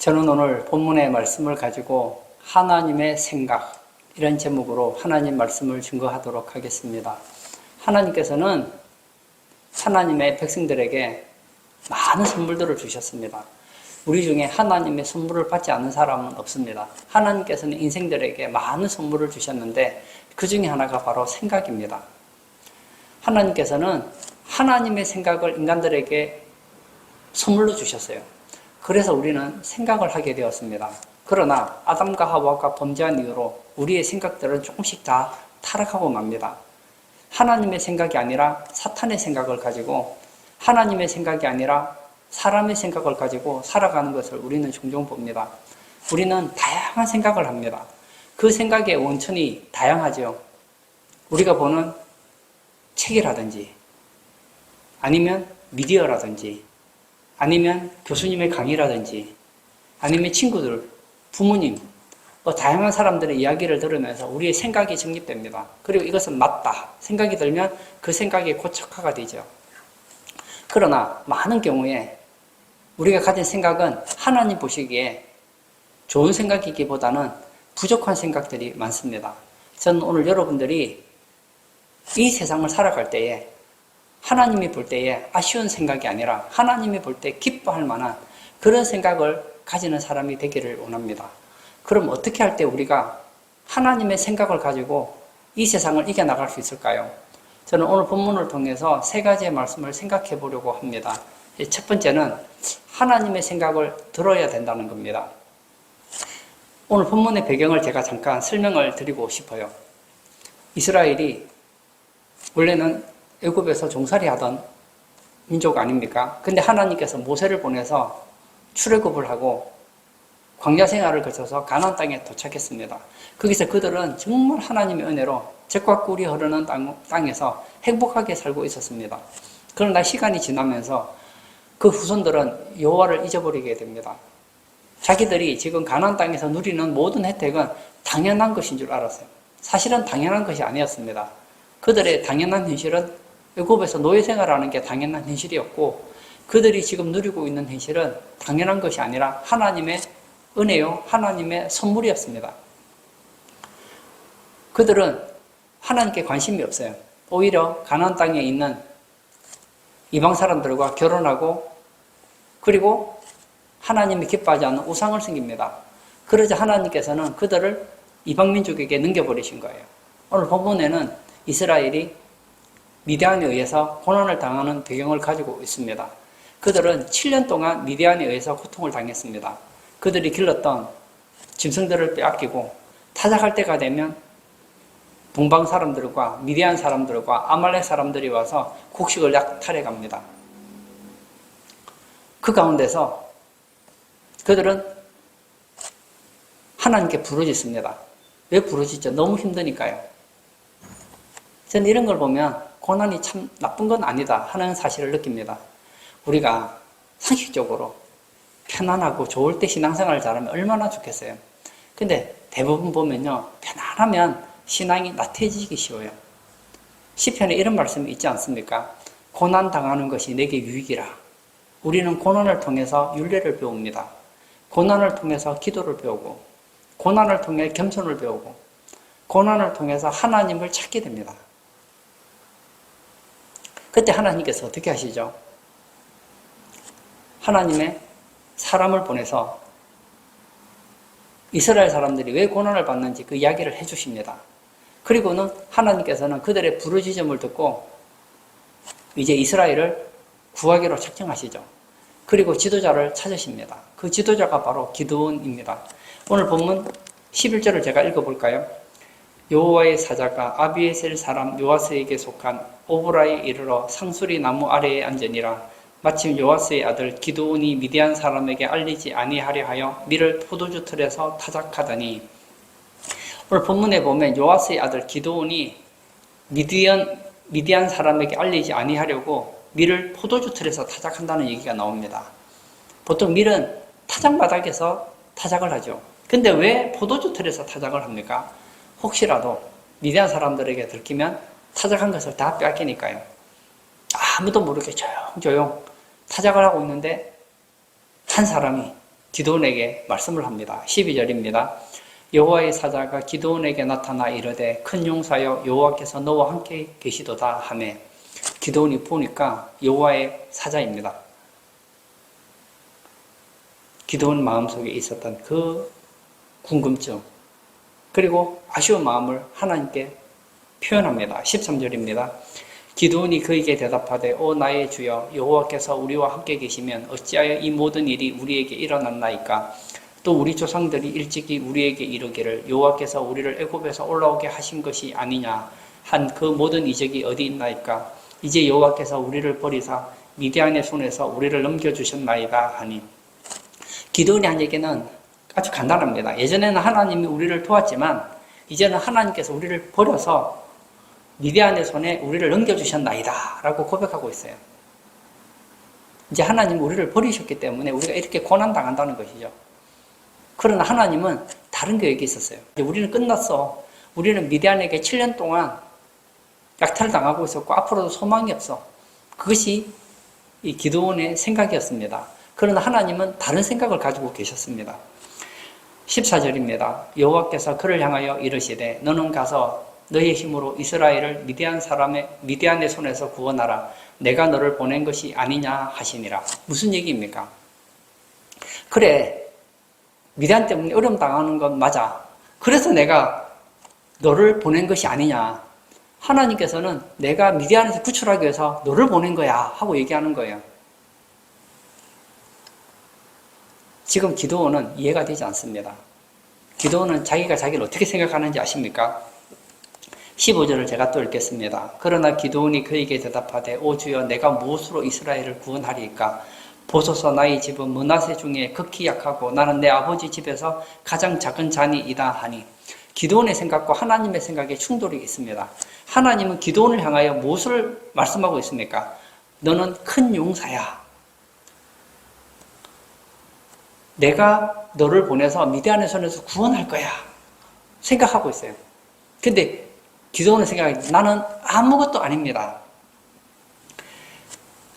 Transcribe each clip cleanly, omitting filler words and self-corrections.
저는 오늘 본문의 말씀을 가지고 하나님의 생각, 이런 제목으로 하나님 말씀을 증거하도록 하겠습니다. 하나님께서는 하나님의 백성들에게 많은 선물들을 주셨습니다. 우리 중에 하나님의 선물을 받지 않는 사람은 없습니다. 하나님께서는 인생들에게 많은 선물을 주셨는데 그 중에 하나가 바로 생각입니다. 하나님께서는 하나님의 생각을 인간들에게 선물로 주셨어요. 그래서 우리는 생각을 하게 되었습니다. 그러나 아담과 하와가 범죄한 이후로 우리의 생각들은 조금씩 다 타락하고 맙니다. 하나님의 생각이 아니라 사탄의 생각을 가지고, 하나님의 생각이 아니라 사람의 생각을 가지고 살아가는 것을 우리는 종종 봅니다. 우리는 다양한 생각을 합니다. 그 생각의 원천이 다양하죠. 우리가 보는 책이라든지, 아니면 미디어라든지, 아니면 교수님의 강의라든지, 아니면 친구들, 부모님, 다양한 사람들의 이야기를 들으면서 우리의 생각이 정립됩니다. 그리고 이것은 맞다 생각이 들면 그 생각이 고착화가 되죠. 그러나 많은 경우에 우리가 가진 생각은 하나님 보시기에 좋은 생각이기보다는 부족한 생각들이 많습니다. 저는 오늘 여러분들이 이 세상을 살아갈 때에 하나님이 볼 때에 아쉬운 생각이 아니라 하나님이 볼 때 기뻐할 만한 그런 생각을 가지는 사람이 되기를 원합니다. 그럼 어떻게 할 때 우리가 하나님의 생각을 가지고 이 세상을 이겨나갈 수 있을까요? 저는 오늘 본문을 통해서 세 가지의 말씀을 생각해 보려고 합니다. 첫 번째는 하나님의 생각을 들어야 된다는 겁니다. 오늘 본문의 배경을 제가 잠깐 설명을 드리고 싶어요. 이스라엘이 원래는 애굽에서 종살이 하던 민족 아닙니까? 근데 하나님께서 모세를 보내서 출애굽을 하고 광야 생활을 거쳐서 가나안 땅에 도착했습니다. 거기서 그들은 정말 하나님의 은혜로 젖과 꿀이 흐르는 땅에서 행복하게 살고 있었습니다. 그러나 시간이 지나면서 그 후손들은 여호와를 잊어버리게 됩니다. 자기들이 지금 가나안 땅에서 누리는 모든 혜택은 당연한 것인 줄 알았어요. 사실은 당연한 것이 아니었습니다. 그들의 당연한 현실은 애굽에서 노예 생활하는 게 당연한 현실이었고, 그들이 지금 누리고 있는 현실은 당연한 것이 아니라 하나님의 은혜요, 하나님의 선물이었습니다. 그들은 하나님께 관심이 없어요. 오히려 가나안 땅에 있는 이방 사람들과 결혼하고, 그리고 하나님이 기뻐하지 않는 우상을 섬깁니다. 그러자 하나님께서는 그들을 이방 민족에게 넘겨버리신 거예요. 오늘 본문에는 이스라엘이 미디안에 의해서 고난을 당하는 배경을 가지고 있습니다. 그들은 7년 동안 미디안에 의해서 고통을 당했습니다. 그들이 길렀던 짐승들을 빼앗기고 타작할 때가 되면 동방 사람들과 미디안 사람들과 아말렉 사람들이 와서 곡식을 약탈해 갑니다. 그 가운데서 그들은 하나님께 부르짖습니다. 왜 부르짖죠? 너무 힘드니까요. 저는 이런 걸 보면 고난이 참 나쁜 건 아니다 하는 사실을 느낍니다. 우리가 상식적으로 편안하고 좋을 때 신앙생활을 잘하면 얼마나 좋겠어요. 근데 대부분 보면요, 편안하면 신앙이 나태해지기 쉬워요. 시편에 이런 말씀이 있지 않습니까? 고난 당하는 것이 내게 유익이라. 우리는 고난을 통해서 율례를 배웁니다. 고난을 통해서 기도를 배우고, 고난을 통해 겸손을 배우고, 고난을 통해서 하나님을 찾게 됩니다. 그때 하나님께서 어떻게 하시죠? 하나님의 사람을 보내서 이스라엘 사람들이 왜 고난을 받는지 그 이야기를 해주십니다. 그리고는 하나님께서는 그들의 부르짖음을 듣고 이제 이스라엘을 구하기로 작정하시죠. 그리고 지도자를 찾으십니다. 그 지도자가 바로 기드온입니다. 오늘 본문 11절을 제가 읽어볼까요? 여호와의 사자가 아비에셀 사람 요아스에게 속한 오브라에 이르러 상수리 나무 아래에 앉으니라. 마침 요아스의 아들 기드온이 미디안 사람에게 알리지 아니하려 하여 밀을 포도주 틀에서 타작하더니, 오늘 본문에 보면 요아스의 아들 기드온이 미디안 사람에게 알리지 아니하려고 밀을 포도주 틀에서 타작한다는 얘기가 나옵니다. 보통 밀은 타작 바닥에서 타작을 하죠. 근데 왜 포도주 틀에서 타작을 합니까? 혹시라도 미디안 사람들에게 들키면 타작한 것을 다 빼앗기니까요. 아무도 모르게 조용조용 타작을 하고 있는데 한 사람이 기드온에게 말씀을 합니다. 12절입니다. 여호와의 사자가 기드온에게 나타나 이르되 큰 용사여 여호와께서 너와 함께 계시도다 하매 기드온이 보니까 여호와의 사자입니다. 기드온 마음속에 있었던 그 궁금증 그리고 아쉬운 마음을 하나님께 표현합니다. 13절입니다. 기드온이 그에게 대답하되 오 나의 주여 여호와께서 우리와 함께 계시면 어찌하여 이 모든 일이 우리에게 일어났나이까 또 우리 조상들이 일찍이 우리에게 이르기를 여호와께서 우리를 애굽에서 올라오게 하신 것이 아니냐 한 그 모든 이적이 어디 있나이까 이제 여호와께서 우리를 버리사 미디안의 손에서 우리를 넘겨주셨나이다 하니 기드온이 한 얘기는 아주 간단합니다. 예전에는 하나님이 우리를 도왔지만 이제는 하나님께서 우리를 버려서 미디안의 손에 우리를 넘겨주셨나이다 라고 고백하고 있어요. 이제 하나님이 우리를 버리셨기 때문에 우리가 이렇게 고난당한다는 것이죠. 그러나 하나님은 다른 계획이 있었어요. 이제 우리는 끝났어. 우리는 미디안에게 7년 동안 약탈당하고 있었고 앞으로도 소망이 없어. 그것이 이 기드온의 생각이었습니다. 그러나 하나님은 다른 생각을 가지고 계셨습니다. 14절입니다. 여호와께서 그를 향하여 이르시되 너는 가서 너의 힘으로 이스라엘을 미디안의 손에서 구원하라. 내가 너를 보낸 것이 아니냐 하시니라. 무슨 얘기입니까? 그래, 미디안 때문에 어려움 당하는 건 맞아. 그래서 내가 너를 보낸 것이 아니냐. 하나님께서는 내가 미디안에서 구출하기 위해서 너를 보낸 거야 하고 얘기하는 거예요. 지금 기드온은 이해가 되지 않습니다. 기드온은 자기가 자기를 어떻게 생각하는지 아십니까? 15절을 제가 또 읽겠습니다. 그러나 기드온이 그에게 대답하되 오 주여 내가 무엇으로 이스라엘을 구원하리이까? 보소서 나의 집은 므낫세 중에 극히 약하고 나는 내 아버지 집에서 가장 작은 자니이다 하니 기드온의 생각과 하나님의 생각에 충돌이 있습니다. 하나님은 기드온을 향하여 무엇을 말씀하고 있습니까? 너는 큰 용사야. 내가 너를 보내서 미디안의 손에서 구원할 거야. 생각하고 있어요. 근데 기드온의 생각이 나는 아무것도 아닙니다.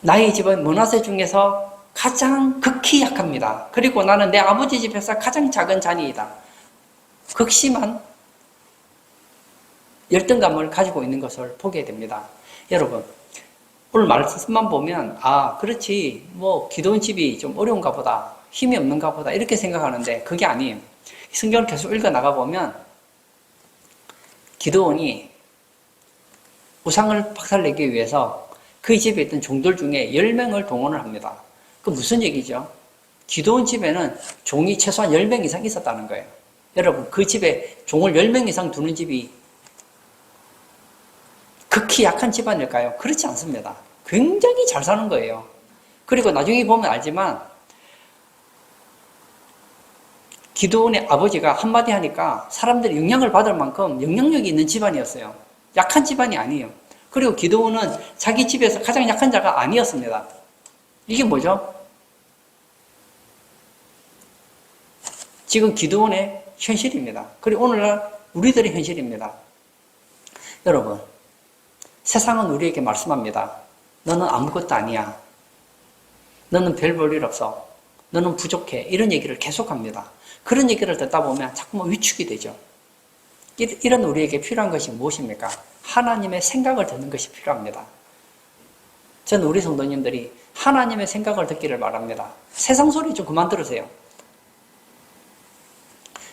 나의 집은 므낫세 중에서 가장 극히 약합니다. 그리고 나는 내 아버지 집에서 가장 작은 자니이다. 극심한 열등감을 가지고 있는 것을 보게 됩니다. 여러분, 오늘 말씀만 보면 그렇지 기드온 집이 좀 어려운가 보다. 힘이 없는가 보다. 이렇게 생각하는데 그게 아니에요. 성경을 계속 읽어나가 보면 기드온이 우상을 박살내기 위해서 그 집에 있던 종들 중에 10명을 동원을 합니다. 그 무슨 얘기죠? 기드온 집에는 종이 최소한 10명 이상 있었다는 거예요. 여러분, 그 집에 종을 10명 이상 두는 집이 극히 약한 집안일까요? 그렇지 않습니다. 굉장히 잘 사는 거예요. 그리고 나중에 보면 알지만 기드온의 아버지가 한마디 하니까 사람들이 영향을 받을 만큼 영향력이 있는 집안이었어요. 약한 집안이 아니에요. 그리고 기드온은 자기 집에서 가장 약한 자가 아니었습니다. 이게 뭐죠? 지금 기드온의 현실입니다. 그리고 오늘날 우리들의 현실입니다. 여러분, 세상은 우리에게 말씀합니다. 너는 아무것도 아니야. 너는 별 볼 일 없어. 너는 부족해. 이런 얘기를 계속합니다. 그런 얘기를 듣다 보면 자꾸만 위축이 되죠. 이런 우리에게 필요한 것이 무엇입니까? 하나님의 생각을 듣는 것이 필요합니다. 저는 우리 성도님들이 하나님의 생각을 듣기를 바랍니다. 세상 소리 좀 그만 들으세요.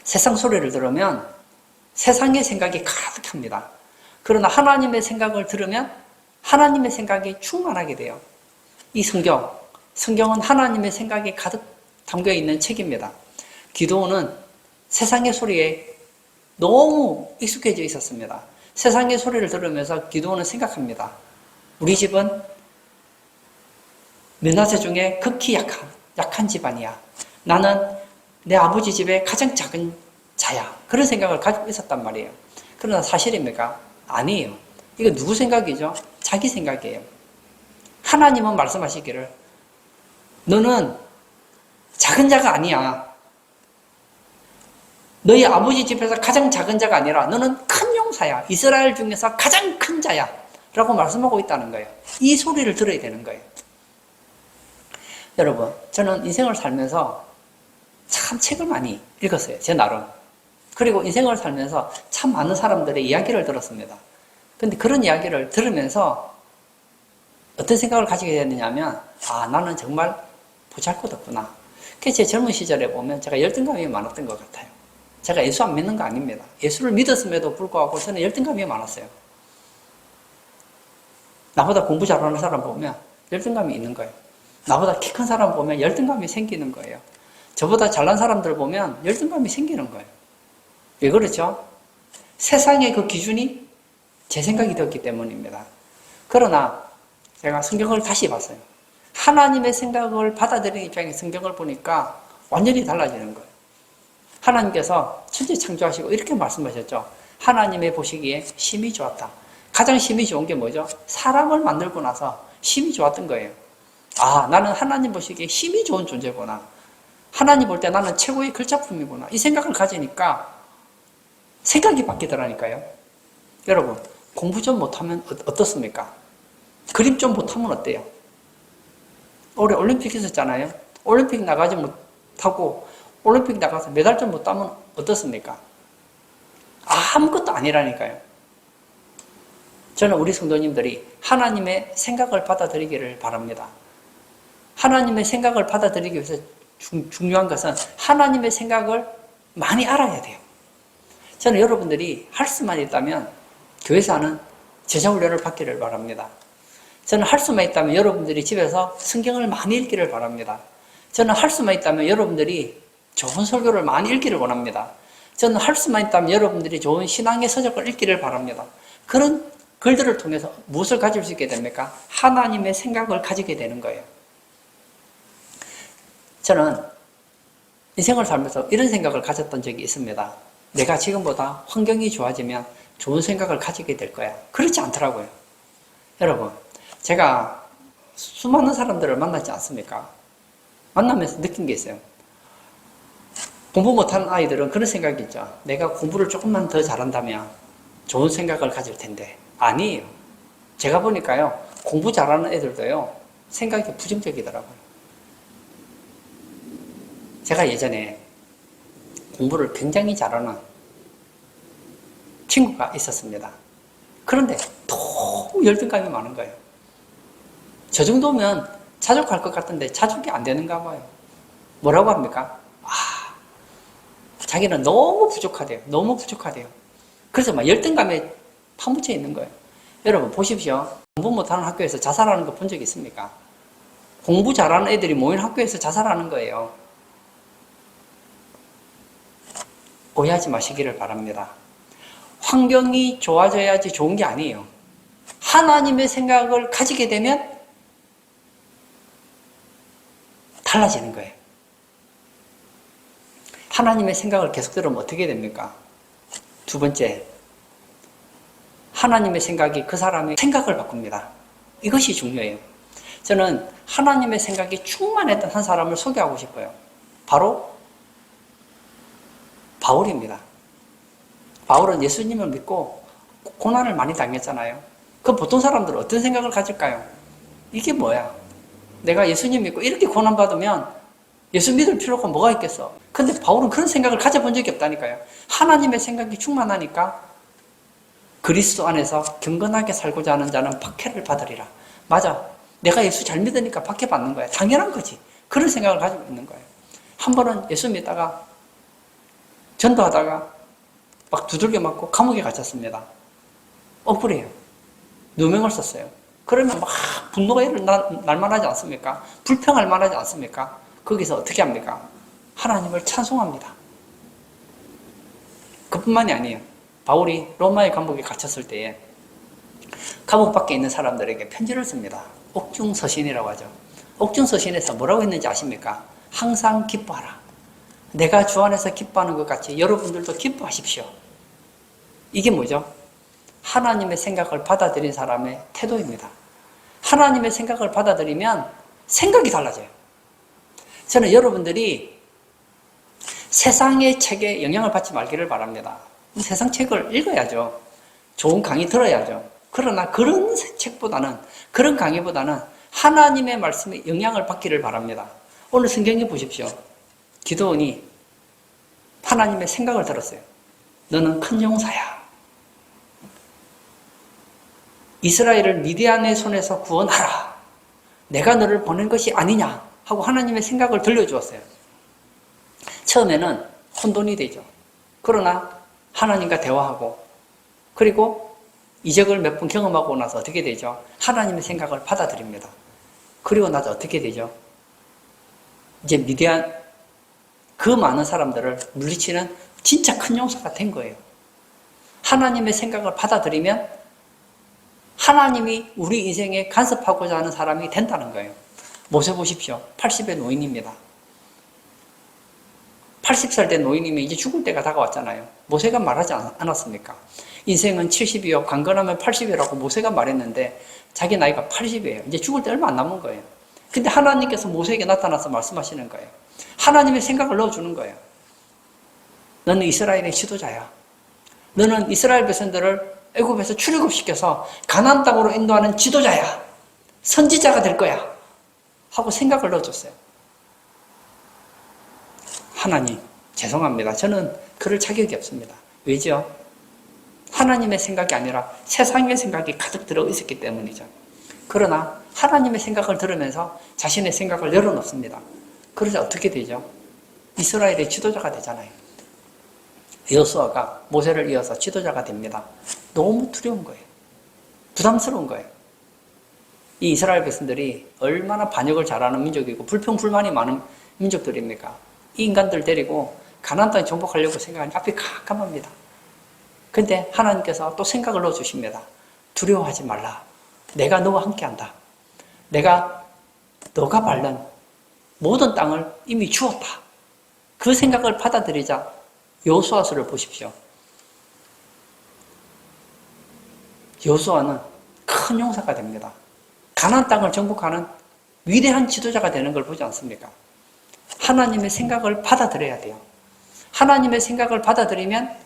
세상 소리를 들으면 세상의 생각이 가득합니다. 그러나 하나님의 생각을 들으면 하나님의 생각이 충만하게 돼요. 이 성경은 하나님의 생각이 가득 담겨 있는 책입니다. 기드온은 세상의 소리에 너무 익숙해져 있었습니다. 세상의 소리를 들으면서 기드온은 생각합니다. 우리 집은 므낫세 중에 극히 약한 집안이야. 나는 내 아버지 집에 가장 작은 자야. 그런 생각을 가지고 있었단 말이에요. 그러나 사실입니까? 아니에요. 이거 누구 생각이죠? 자기 생각이에요. 하나님은 말씀하시기를 너는 작은 자가 아니야. 너희 아버지 집에서 가장 작은 자가 아니라 너는 큰 용사야. 이스라엘 중에서 가장 큰 자야. 라고 말씀하고 있다는 거예요. 이 소리를 들어야 되는 거예요. 여러분, 저는 인생을 살면서 참 책을 많이 읽었어요. 제 나름. 그리고 인생을 살면서 참 많은 사람들의 이야기를 들었습니다. 근데 그런 이야기를 들으면서 어떤 생각을 가지게 됐느냐면, 아, 나는 정말 보잘것없구나. 그래서 제 젊은 시절에 보면 제가 열등감이 많았던 것 같아요. 제가 예수 안 믿는 거 아닙니다. 예수를 믿었음에도 불구하고 저는 열등감이 많았어요. 나보다 공부 잘하는 사람 보면 열등감이 있는 거예요. 나보다 키 큰 사람 보면 열등감이 생기는 거예요. 저보다 잘난 사람들 보면 열등감이 생기는 거예요. 왜 그렇죠? 세상의 그 기준이 제 생각이 되었기 때문입니다. 그러나 제가 성경을 다시 봤어요. 하나님의 생각을 받아들이는 입장에 성경을 보니까 완전히 달라지는 거예요. 하나님께서 천지 창조하시고 이렇게 말씀하셨죠. 하나님의 보시기에 심히 좋았다. 가장 심히 좋은 게 뭐죠? 사람을 만들고 나서 심히 좋았던 거예요. 아, 나는 하나님 보시기에 심히 좋은 존재구나. 하나님 볼 때 나는 최고의 글작품이구나. 이 생각을 가지니까 생각이 바뀌더라니까요. 여러분, 공부 좀 못하면 어떻습니까? 그림 좀 못하면 어때요? 올해 올림픽 있었잖아요. 올림픽 나가지 못하고 올림픽 나가서 메달 좀 못 따면 어떻습니까? 아무것도 아니라니까요. 저는 우리 성도님들이 하나님의 생각을 받아들이기를 바랍니다. 하나님의 생각을 받아들이기 위해서 중요한 것은 하나님의 생각을 많이 알아야 돼요. 저는 여러분들이 할 수만 있다면 교회에서 하는 제자훈련을 받기를 바랍니다. 저는 할 수만 있다면 여러분들이 집에서 성경을 많이 읽기를 바랍니다. 저는 할 수만 있다면 여러분들이 좋은 설교를 많이 읽기를 원합니다. 저는 할 수만 있다면 여러분들이 좋은 신앙의 서적을 읽기를 바랍니다. 그런 글들을 통해서 무엇을 가질 수 있게 됩니까? 하나님의 생각을 가지게 되는 거예요. 저는 인생을 살면서 이런 생각을 가졌던 적이 있습니다. 내가 지금보다 환경이 좋아지면 좋은 생각을 가지게 될 거야. 그렇지 않더라고요. 여러분, 제가 수많은 사람들을 만나지 않습니까? 만나면서 느낀 게 있어요. 공부 못하는 아이들은 그런 생각이 있죠. 내가 공부를 조금만 더 잘한다면 좋은 생각을 가질 텐데. 아니에요. 제가 보니까요, 공부 잘하는 애들도요, 생각이 부정적이더라고요. 제가 예전에 공부를 굉장히 잘하는 친구가 있었습니다. 그런데 너무 열등감이 많은 거예요. 저 정도면 자족할 것 같은데 자족이 안 되는가 봐요. 뭐라고 합니까? 자기는 너무 부족하대요. 너무 부족하대요. 그래서 막 열등감에 파묻혀 있는 거예요. 여러분 보십시오. 공부 못하는 학교에서 자살하는 거 본 적 있습니까? 공부 잘하는 애들이 모인 학교에서 자살하는 거예요. 오해하지 마시기를 바랍니다. 환경이 좋아져야지 좋은 게 아니에요. 하나님의 생각을 가지게 되면 달라지는 거예요. 하나님의 생각을 계속 들으면 어떻게 됩니까? 두 번째, 하나님의 생각이 그 사람의 생각을 바꿉니다. 이것이 중요해요. 저는 하나님의 생각이 충만했던 한 사람을 소개하고 싶어요. 바로 바울입니다. 바울은 예수님을 믿고 고난을 많이 당했잖아요. 그럼 보통 사람들은 어떤 생각을 가질까요? 이게 뭐야? 내가 예수님 믿고 이렇게 고난받으면 예수 믿을 필요가 뭐가 있겠어? 근데 바울은 그런 생각을 가져본 적이 없다니까요. 하나님의 생각이 충만하니까 그리스도 안에서 경건하게 살고자 하는 자는 박해를 받으리라. 맞아. 내가 예수 잘 믿으니까 박해받는 거야. 당연한 거지. 그런 생각을 가지고 있는 거예요. 한 번은 예수 믿다가 전도하다가 막 두들겨 맞고 감옥에 갇혔습니다. 억울해요. 누명을 썼어요. 그러면 막 분노가 날만하지 않습니까? 불평할 만하지 않습니까? 거기서 어떻게 합니까? 하나님을 찬송합니다. 그뿐만이 아니에요. 바울이 로마의 감옥에 갇혔을 때에 감옥 밖에 있는 사람들에게 편지를 씁니다. 옥중서신이라고 하죠. 옥중서신에서 뭐라고 했는지 아십니까? 항상 기뻐하라. 내가 주 안에서 기뻐하는 것 같이 여러분들도 기뻐하십시오. 이게 뭐죠? 하나님의 생각을 받아들인 사람의 태도입니다. 하나님의 생각을 받아들이면 생각이 달라져요. 저는 여러분들이 세상의 책에 영향을 받지 말기를 바랍니다. 세상 책을 읽어야죠. 좋은 강의 들어야죠. 그러나 그런 책보다는, 그런 강의보다는 하나님의 말씀에 영향을 받기를 바랍니다. 오늘 성경에 보십시오. 기드온이 하나님의 생각을 들었어요. 너는 큰 용사야. 이스라엘을 미디안의 손에서 구원하라. 내가 너를 보낸 것이 아니냐 하고 하나님의 생각을 들려주었어요. 처음에는 혼돈이 되죠. 그러나 하나님과 대화하고 그리고 이적을 몇 번 경험하고 나서 어떻게 되죠? 하나님의 생각을 받아들입니다. 그리고 나서 어떻게 되죠? 이제 미디안 그 많은 사람들을 물리치는 진짜 큰 용사가 된 거예요. 하나님의 생각을 받아들이면 하나님이 우리 인생에 간섭하고자 하는 사람이 된다는 거예요. 모세 보십시오. 80의 노인입니다. 80살 된 노인이면 이제 죽을 때가 다가왔잖아요. 모세가 말하지 않았습니까? 인생은 70이요, 강건하면 80이라고 모세가 말했는데 자기 나이가 80이에요. 이제 죽을 때 얼마 안 남은 거예요. 근데 하나님께서 모세에게 나타나서 말씀하시는 거예요. 하나님의 생각을 넣어주는 거예요. 너는 이스라엘의 지도자야. 너는 이스라엘 백성들을 애굽에서 출애굽시켜서 가나안 땅으로 인도하는 지도자야. 선지자가 될 거야. 하고 생각을 넣어줬어요. 하나님, 죄송합니다. 저는 그럴 자격이 없습니다. 왜죠? 하나님의 생각이 아니라 세상의 생각이 가득 들어 있었기 때문이죠. 그러나 하나님의 생각을 들으면서 자신의 생각을 열어놓습니다. 그러자 어떻게 되죠? 이스라엘의 지도자가 되잖아요. 여호수아가 모세를 이어서 지도자가 됩니다. 너무 두려운 거예요. 부담스러운 거예요. 이 이스라엘 백성들이 얼마나 반역을 잘하는 민족이고 불평불만이 많은 민족들입니까? 이 인간들 데리고 가나안 땅에 정복하려고 생각하니 앞이 깜깜합니다. 근데 하나님께서 또 생각을 넣어주십니다. 두려워하지 말라. 내가 너와 함께한다. 내가 너가 밟는 모든 땅을 이미 주었다. 그 생각을 받아들이자 여호수아서를 보십시오. 여호수아는 큰 용사가 됩니다. 가나안 땅을 정복하는 위대한 지도자가 되는 걸 보지 않습니까? 하나님의 생각을 받아들여야 돼요. 하나님의 생각을 받아들이면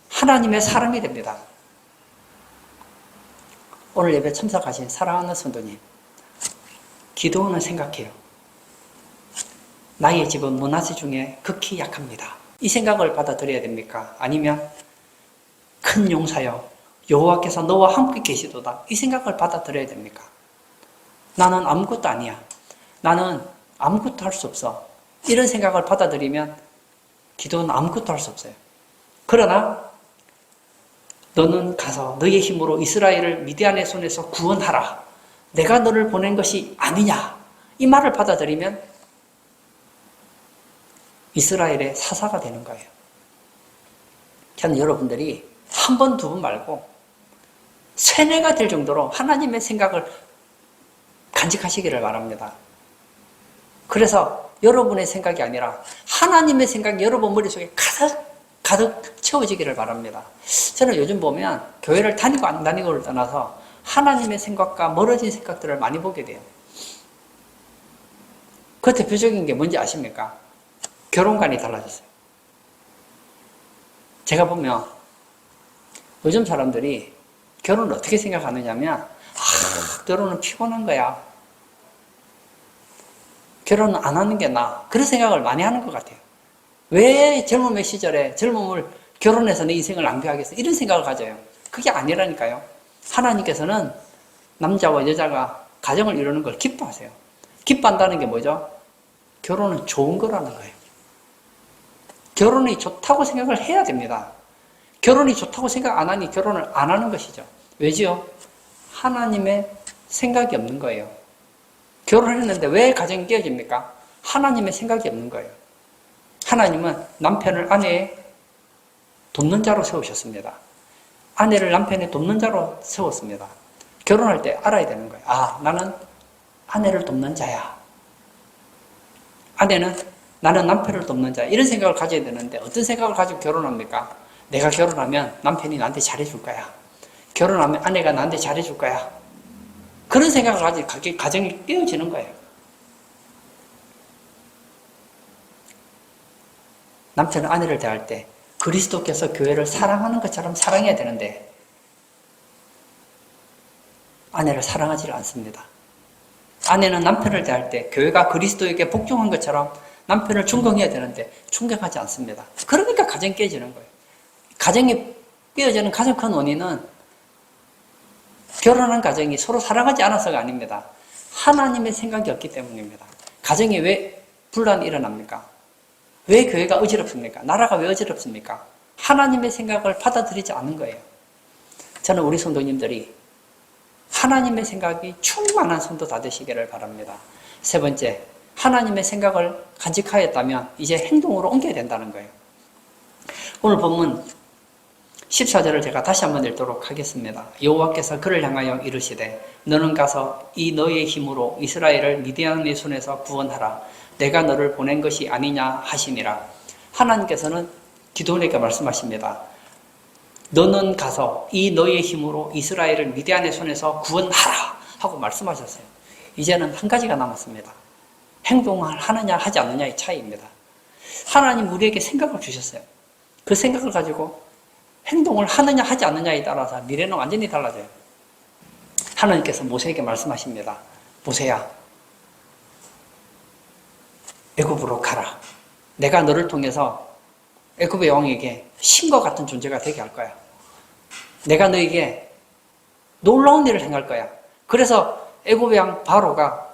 하나님의 사람이 됩니다. 오늘 예배 참석하신 사랑하는 성도님, 기도원은 생각해요. 나의 집은 므낫세 중에 극히 약합니다. 이 생각을 받아들여야 됩니까? 아니면 큰 용사여 여호와께서 너와 함께 계시도다. 이 생각을 받아들여야 됩니까? 나는 아무것도 아니야. 나는 아무것도 할 수 없어. 이런 생각을 받아들이면 기도는 아무것도 할 수 없어요. 그러나 너는 가서 너의 힘으로 이스라엘을 미디안의 손에서 구원하라. 내가 너를 보낸 것이 아니냐. 이 말을 받아들이면 이스라엘의 사사가 되는 거예요. 저는 여러분들이 한 번, 두 번 말고 세뇌가 될 정도로 하나님의 생각을 간직하시기를 바랍니다. 그래서 여러분의 생각이 아니라 하나님의 생각이 여러분 머릿속에 가득 채워지기를 바랍니다. 저는 요즘 보면 교회를 다니고 안 다니고를 떠나서 하나님의 생각과 멀어진 생각들을 많이 보게 돼요. 그 대표적인 게 뭔지 아십니까? 결혼관이 달라졌어요. 제가 보면 요즘 사람들이 결혼을 어떻게 생각하느냐면 결혼은 피곤한 거야. 결혼은 안 하는 게 나아. 그런 생각을 많이 하는 것 같아요. 왜 젊음의 시절에 젊음을 결혼해서 내 인생을 낭비하겠어? 이런 생각을 가져요. 그게 아니라니까요. 하나님께서는 남자와 여자가 가정을 이루는 걸 기뻐하세요. 기뻐한다는 게 뭐죠? 결혼은 좋은 거라는 거예요. 결혼이 좋다고 생각을 해야 됩니다. 결혼이 좋다고 생각 안 하니 결혼을 안 하는 것이죠. 왜지요? 하나님의 생각이 없는 거예요. 결혼을 했는데 왜 가정이 깨어집니까? 하나님의 생각이 없는 거예요. 하나님은 남편을 아내의 돕는 자로 세우셨습니다. 아내를 남편의 돕는 자로 세웠습니다. 결혼할 때 알아야 되는 거예요. 아, 나는 아내를 돕는 자야. 아내는 나는 남편을 돕는 자야. 이런 생각을 가져야 되는데 어떤 생각을 가지고 결혼합니까? 내가 결혼하면 남편이 나한테 잘해줄 거야. 결혼하면 아내가 나한테 잘해줄 거야. 그런 생각을 가지고 가정이 깨어지는 거예요. 남편은 아내를 대할 때 그리스도께서 교회를 사랑하는 것처럼 사랑해야 되는데 아내를 사랑하지 않습니다. 아내는 남편을 대할 때 교회가 그리스도에게 복종한 것처럼 남편을 존경해야 되는데 존경하지 않습니다. 그러니까 가정이 깨지는 거예요. 가정이 깨어지는 가장 큰 원인은 결혼한 가정이 서로 사랑하지 않아서가 아닙니다. 하나님의 생각이 없기 때문입니다. 가정에 왜 분란이 일어납니까? 왜 교회가 어지럽습니까? 나라가 왜 어지럽습니까? 하나님의 생각을 받아들이지 않는 거예요. 저는 우리 성도님들이 하나님의 생각이 충만한 성도 다 되시기를 바랍니다. 세 번째, 하나님의 생각을 간직하였다면 이제 행동으로 옮겨야 된다는 거예요. 오늘 본문 14절을 제가 다시 한번 읽도록 하겠습니다. 여호와께서 그를 향하여 이르시되 너는 가서 이 너의 힘으로 이스라엘을 미디안의 손에서 구원하라. 내가 너를 보낸 것이 아니냐 하시니라. 하나님께서는 기드온에게 말씀하십니다. 너는 가서 이 너의 힘으로 이스라엘을 미디안의 손에서 구원하라 하고 말씀하셨어요. 이제는 한 가지가 남았습니다. 행동을 하느냐 하지 않느냐의 차이입니다. 하나님 우리에게 생각을 주셨어요. 그 생각을 가지고 행동을 하느냐 하지 않느냐에 따라서 미래는 완전히 달라져요. 하나님께서 모세에게 말씀하십니다. 모세야, 애굽으로 가라. 내가 너를 통해서 애굽의 왕에게 신과 같은 존재가 되게 할 거야. 내가 너에게 놀라운 일을 행할 거야. 그래서 애굽의 왕 바로가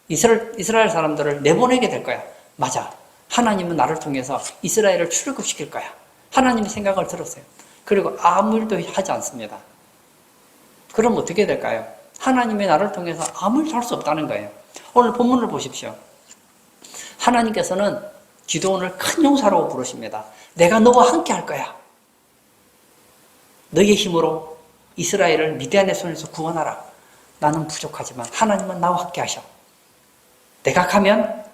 이스라엘 사람들을 내보내게 될 거야. 맞아. 하나님은 나를 통해서 이스라엘을 출애굽시킬 거야. 하나님의 생각을 들었어요. 그리고 아무 일도 하지 않습니다. 그럼 어떻게 될까요? 하나님의 나를 통해서 아무 일도 할 수 없다는 거예요. 오늘 본문을 보십시오. 하나님께서는 기드온을 큰 용사라고 부르십니다. 내가 너와 함께 할 거야. 너의 힘으로 이스라엘을 미디안의 손에서 구원하라. 나는 부족하지만 하나님은 나와 함께 하셔. 내가 가면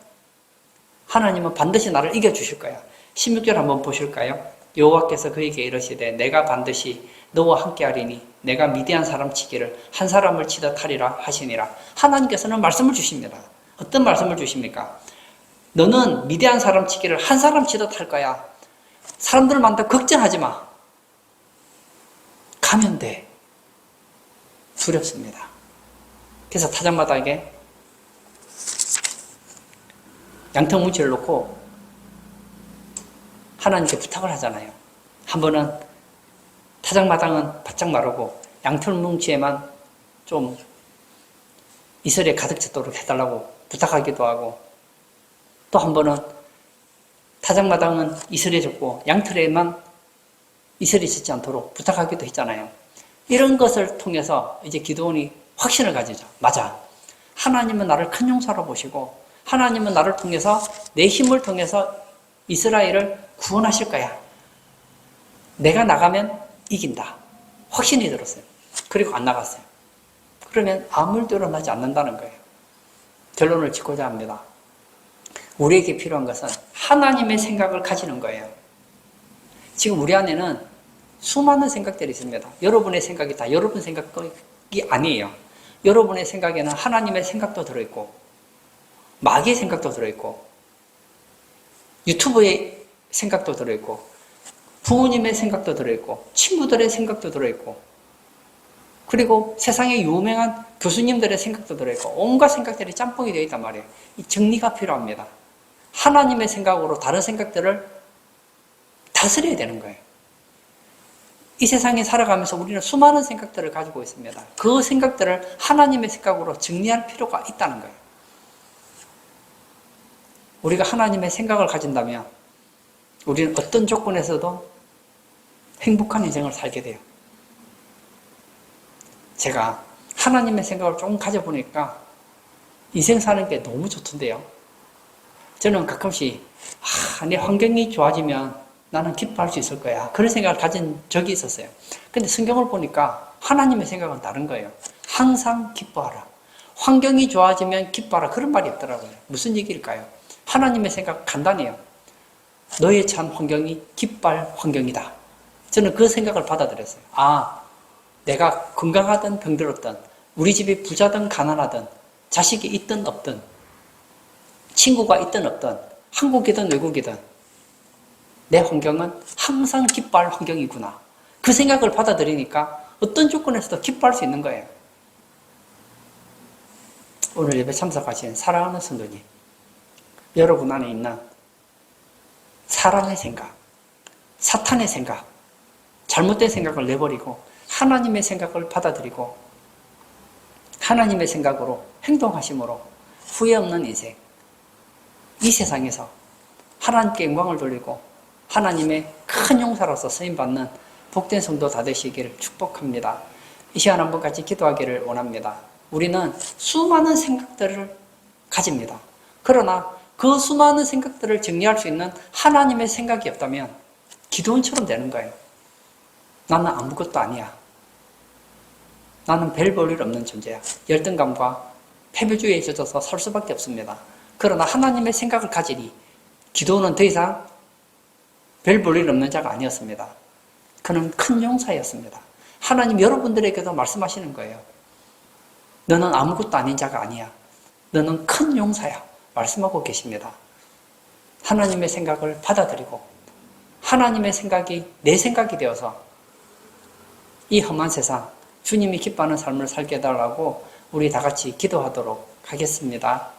하나님은 반드시 나를 이겨주실 거야. 16절 한번 보실까요? 여호와께서 그에게 이르시되 내가 반드시 너와 함께 하리니 내가 미디안 사람 치기를 한 사람을 치듯 하리라 하시니라. 하나님께서는 말씀을 주십니다. 어떤 말씀을 주십니까? 너는 미디안 사람 치기를 한 사람 치듯 할 거야. 사람들 많다 걱정하지 마. 가면 돼. 두렵습니다. 그래서 타작마당에 양털뭉치를 놓고 하나님께 부탁을 하잖아요. 한 번은 타작마당은 바짝 마르고 양털뭉치에만 좀 이슬에 가득 찼도록 해달라고 부탁하기도 하고, 또 한 번은 타작마당은 이슬에 젖고 양털에만 이슬이 젖지 않도록 부탁하기도 했잖아요. 이런 것을 통해서 이제 기드온이 확신을 가지죠. 맞아. 하나님은 나를 큰 용사로 보시고 하나님은 나를 통해서 내 힘을 통해서 이스라엘을 구원하실 거야. 내가 나가면 이긴다. 확신이 들었어요. 그리고 안 나갔어요. 그러면 아무 일도 일어나지 않는다는 거예요. 결론을 짓고자 합니다. 우리에게 필요한 것은 하나님의 생각을 가지는 거예요. 지금 우리 안에는 수많은 생각들이 있습니다. 여러분의 생각이 다 여러분 생각이 아니에요. 여러분의 생각에는 하나님의 생각도 들어있고 마귀의 생각도 들어있고 유튜브의 생각도 들어있고 부모님의 생각도 들어있고 친구들의 생각도 들어있고 그리고 세상에 유명한 교수님들의 생각도 들어있고 온갖 생각들이 짬뽕이 되어 있단 말이에요. 이 정리가 필요합니다. 하나님의 생각으로 다른 생각들을 다스려야 되는 거예요. 이 세상에 살아가면서 우리는 수많은 생각들을 가지고 있습니다. 그 생각들을 하나님의 생각으로 정리할 필요가 있다는 거예요. 우리가 하나님의 생각을 가진다면 우리는 어떤 조건에서도 행복한 인생을 살게 돼요. 제가 하나님의 생각을 조금 가져보니까 인생 사는 게 너무 좋던데요. 저는 가끔씩 내 환경이 좋아지면 나는 기뻐할 수 있을 거야. 그런 생각을 가진 적이 있었어요. 근데 성경을 보니까 하나님의 생각은 다른 거예요. 항상 기뻐하라. 환경이 좋아지면 기뻐하라. 그런 말이 없더라고요. 무슨 얘기일까요? 하나님의 생각 간단해요. 너의 참 환경이 기뻐할 환경이다. 저는 그 생각을 받아들였어요. 내가 건강하든 병들었든 우리 집이 부자든 가난하든 자식이 있든 없든 친구가 있든 없든 한국이든 외국이든 내 환경은 항상 기뻐할 환경이구나. 그 생각을 받아들이니까 어떤 조건에서도 기뻐할 수 있는 거예요. 오늘 예배 참석하신 사랑하는 성도님, 여러분 안에 있는 사람의 생각, 사탄의 생각, 잘못된 생각을 내버리고 하나님의 생각을 받아들이고 하나님의 생각으로 행동하심으로 후회 없는 인생, 이 세상에서 하나님께 영광을 돌리고 하나님의 큰 용사로서 쓰임받는 복된 성도 다 되시기를 축복합니다. 이 시간 한번 같이 기도하기를 원합니다. 우리는 수많은 생각들을 가집니다. 그러나 그 수많은 생각들을 정리할 수 있는 하나님의 생각이 없다면 기도원처럼 되는 거예요. 나는 아무것도 아니야. 나는 별 볼 일 없는 존재야. 열등감과 패배주의에 젖어서 살 수밖에 없습니다. 그러나 하나님의 생각을 가지니 기도원은 더 이상 별 볼 일 없는 자가 아니었습니다. 그는 큰 용사였습니다. 하나님 여러분들에게도 말씀하시는 거예요. 너는 아무것도 아닌 자가 아니야. 너는 큰 용사야. 말씀하고 계십니다. 하나님의 생각을 받아들이고 하나님의 생각이 내 생각이 되어서 이 험한 세상 주님이 기뻐하는 삶을 살게 해달라고 우리 다 같이 기도하도록 하겠습니다.